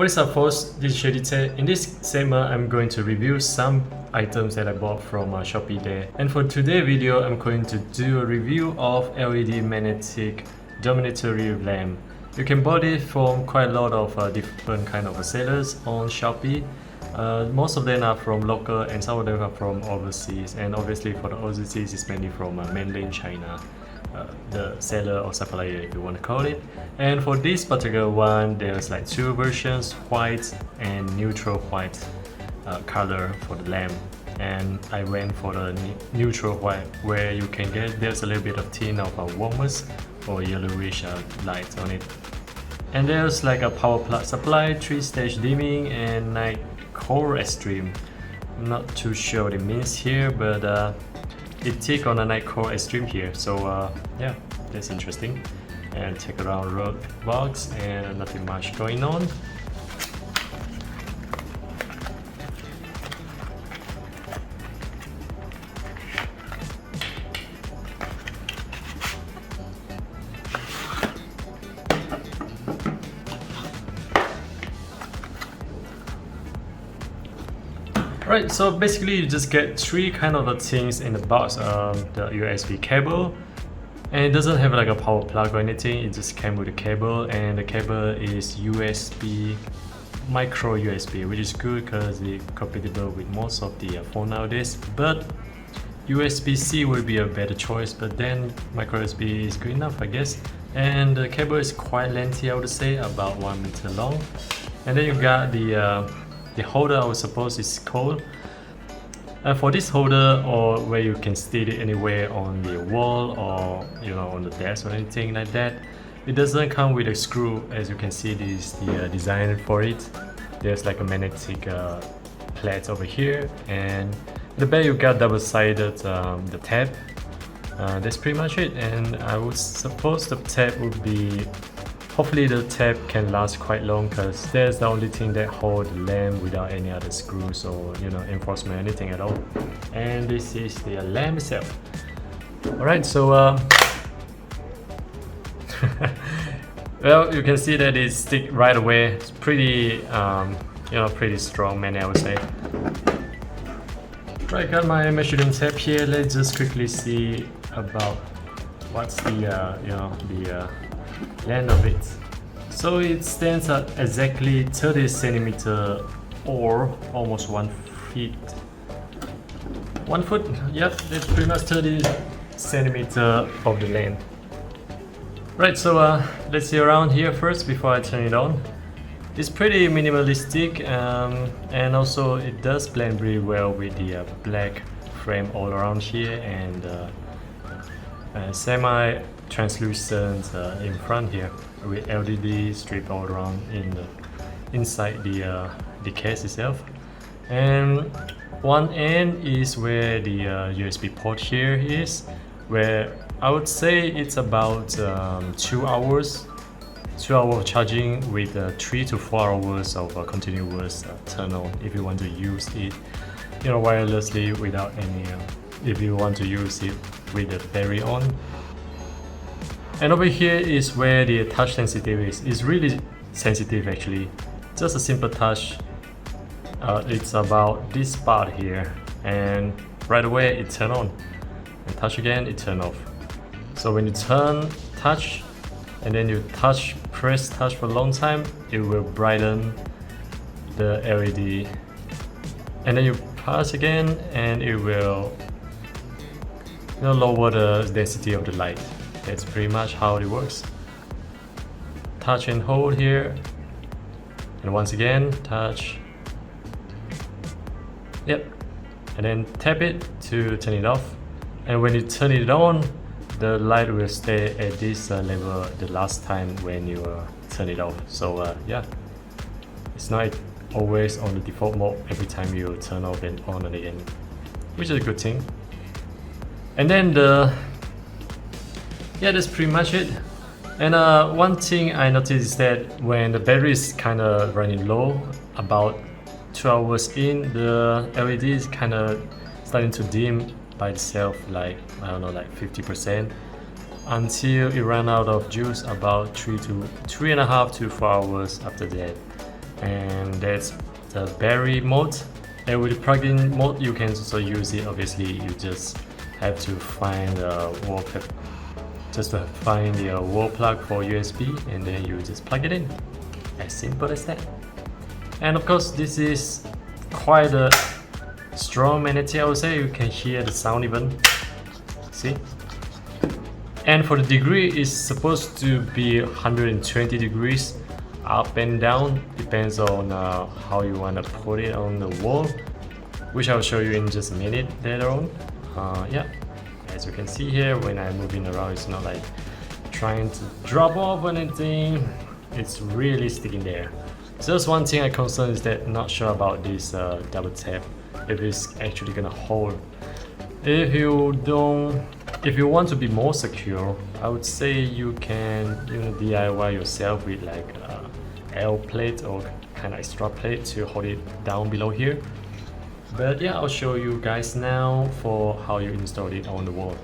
What is up folks, this is Shady Tech. In this segment, I'm going to review some items that I bought from Shopee there. And for today's video, I'm going to do a review of LED magnetic dominatory lamp. You can buy it from quite a lot of different kind of sellers on Shopee. Most of them are from local and some of them are from overseas, and obviously for the overseas it's mainly from mainland China. The seller or supplier, if you want to call it. And for this particular one, there's like two versions, white and neutral white color for the lamp, and I went for the neutral white, where you can get there's a little bit of tint of a warmers or yellowish light on it. And there's like a power plug supply, 3-stage dimming and night core extreme. I'm not too sure what it means here, but it tick on a night core extreme here, so yeah, that's interesting. And take around road box and nothing much going on. Right, so basically you just get three kind of things in the box. The USB cable, and it doesn't have like a power plug or anything, it just came with a cable, and the cable is USB, micro USB, which is good because it's compatible with most of the phone nowadays. But USB-C would be a better choice, but then micro USB is good enough, I guess. And the cable is quite lengthy, I would say, about 1 meter long. And then you got the holder, I would suppose is called. For this holder, or where you can stick it anywhere on the wall or on the desk or anything like that, it doesn't come with a screw. As you can see, this is the design for it. There's like a magnetic plate over here, and in the back you got double-sided the tab. That's pretty much it, and I would suppose the tab would be, hopefully the tab can last quite long, because that's the only thing that holds the lamp without any other screws or enforcement or anything at all. And this is the lamp itself. Alright, so well, you can see that it sticks right away. It's pretty pretty strong magnet, I would say. Right, got my measuring tape here. Let's just quickly see about what's the length of it. So it stands at exactly 30 centimeter or almost 1 feet. 1 foot, yep, that's pretty much 30 centimeter of the length. Right, so let's see around here first before I turn it on. It's pretty minimalistic, and also it does blend really well with the black frame all around here, and semi-translucent in front here with LED strip all around inside the case itself. And one end is where the USB port here is, where I would say it's about 2 hours of charging with 3 to 4 hours of continuous turn on if you want to use it wirelessly without any if you want to use it with the battery on. And over here is where the touch sensitivity is. It's really sensitive actually. Just a simple touch. It's about this part here, and right away it turn on. And touch again, it turn off. So when you touch, and then you press touch for a long time, it will brighten the LED. And then you press again, and it will lower the density of the light. That's pretty much how it works. Touch and hold here, and once again touch. Yep, and then tap it to turn it off. And when you turn it on, the light will stay at this level the last time when you turn it off. So yeah, it's not always on the default mode every time you turn off and on it again, which is a good thing. And then that's pretty much it. And one thing I noticed is that when the battery is kind of running low, about 2 hours in, the LED is kind of starting to dim by itself, like I don't know, like 50%, until it ran out of juice about 3.5 to 4 hours after that. and that's the berry mode. And with the plugin mode, you can also use it. Obviously, you just have to find the wall wall plug for USB, and then you just plug it in. As simple as that. And of course, this is quite a strong magnetic, I would say. You can hear the sound even. See? And for the degree, it's supposed to be 120 degrees up and down, depends on how you want to put it on the wall, which I'll show you in just a minute later on. Yeah, as you can see here, when I'm moving around, it's not like trying to drop off or anything. It's really sticking there. Just one thing I'm concerned is that not sure about this double tap, if it's actually gonna hold. If you want to be more secure, I would say you can DIY yourself with like a L plate or kind of extra plate to hold it down below here. But yeah, I'll show you guys now for how you install it on the wall.